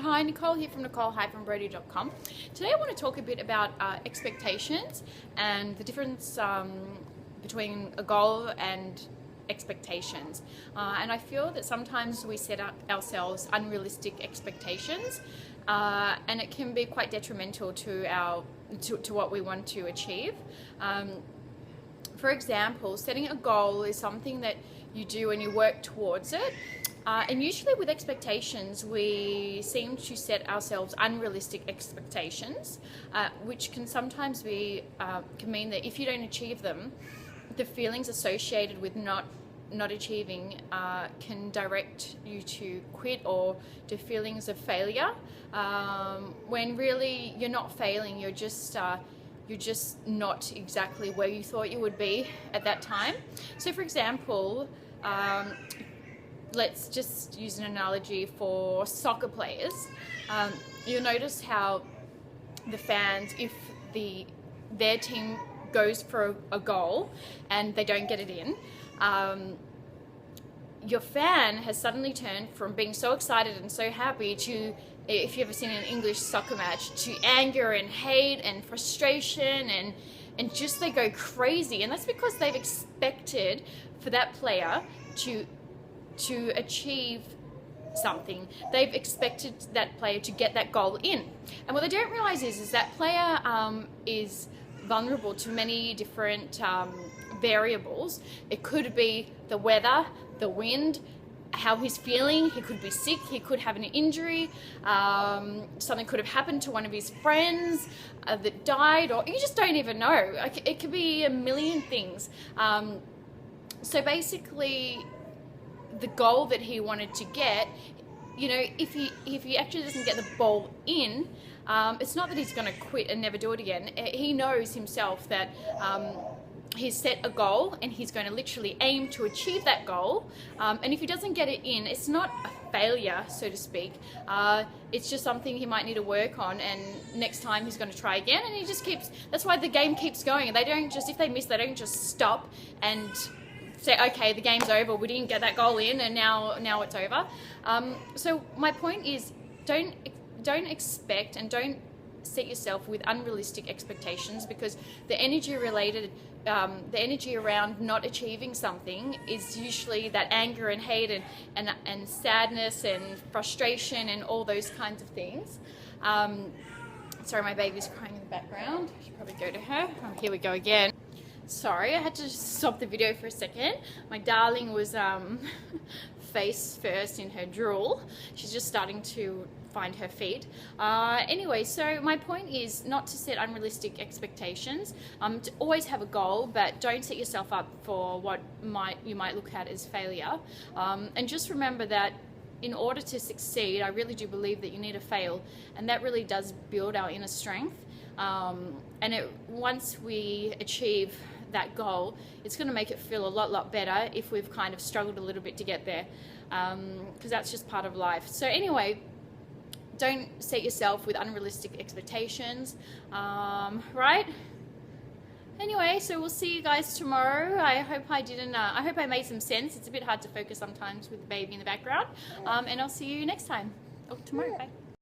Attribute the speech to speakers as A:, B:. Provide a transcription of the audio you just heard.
A: Hi, Nicole here from nicole-brody.com. Today I want to talk a bit about expectations and the difference between a goal and expectations. And I feel that sometimes we set up ourselves unrealistic expectations, and it can be quite detrimental to what we want to achieve. For example, setting a goal is something that you do and you work towards it. And usually with expectations, we seem to set ourselves unrealistic expectations, which can sometimes be, can mean that if you don't achieve them, the feelings associated with not achieving can direct you to quit or to feelings of failure, when really you're not failing, you're just not exactly where you thought you would be at that time. So for example, let's just use an analogy for soccer players. You'll notice how the fans, if their team goes for a goal and they don't get it in, your fan has suddenly turned from being so excited and so happy to, if you've ever seen an English soccer match, to anger and hate and frustration, and just they go crazy. And that's because they've expected for that player to achieve something. They've expected that player to get that goal in. And what they don't realize is that player is vulnerable to many different variables. It could be the weather, the wind, how he's feeling. He could be sick, he could have an injury, something could have happened to one of his friends that died, or you just don't even know. It could be a million things. So basically, the goal that he wanted to get, you know, if he actually doesn't get the ball in, it's not that he's going to quit and never do it again. He knows himself that he's set a goal and he's going to literally aim to achieve that goal. And if he doesn't get it in, it's not a failure, so to speak. It's just something he might need to work on, and next time he's going to try again. And he just keeps, that's why the game keeps going. They don't just, if they miss, they don't just stop and say, okay, the game's over, we didn't get that goal in, and now it's over. So my point is, don't expect and don't set yourself with unrealistic expectations, because the energy around not achieving something is usually that anger and hate and sadness and frustration and all those kinds of things. Sorry, my baby's crying in the background. I should probably go to her. Oh, here we go again. Sorry, I had to stop the video for a second. My darling was face first in her drool. She's just starting to find her feet. Anyway, so my point is not to set unrealistic expectations, to always have a goal, but don't set yourself up for what you might look at as failure. And just remember that in order to succeed, I really do believe that you need to fail, and that really does build our inner strength. And once we achieve that goal, it's going to make it feel a lot better if we've kind of struggled a little bit to get there, because that's just part of life. So anyway, don't set yourself with unrealistic expectations, right? Anyway, so we'll see you guys tomorrow. I hope I made some sense. It's a bit hard to focus sometimes with the baby in the background, and I'll see you next time, or tomorrow. Bye.